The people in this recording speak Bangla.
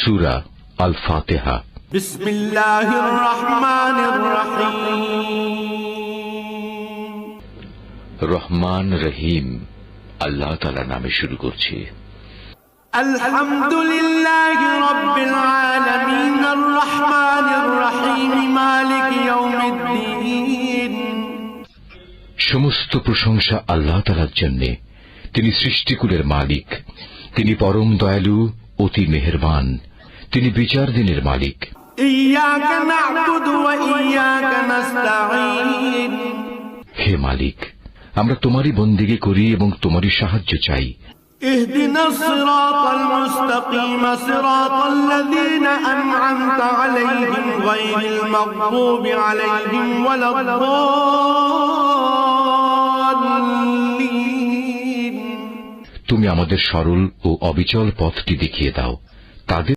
সূরা আল ফাতিহা। বিসমিল্লাহির রহমানির রহিম। রহমান রহিম আল্লাহ তাআলার নামে শুরু করছি। আলহামদুলিল্লাহি রাব্বিল আলামিন আর রহমানির রহিম মালিক ইয়াউমিদ্দিন। সমস্ত প্রশংসা আল্লাহ তাআলার জন্য। তিনি সৃষ্টিকুলের মালিক, তিনি পরম দয়ালু, অতি মেহেরবান, তিনি বিচার দিনের মালিক। ইয়াকা না'বুদু ওয়া ইয়াকা নাস্তাঈন। হে মালিক, আমরা তোমারই বন্দেগী করি এবং তোমারই সাহায্য চাই। ইহদিনাস সিরাতাল মুস্তাকিম সিরাতাল্লাযীনা আন'আমতা আলাইহিম গায়রিল মাগদুবি আলাইহিম ওয়ালাদ-দাল্লিন। তুমি আমাদের সরল ও অবিচল পথটি দেখিয়ে দাও, তাদের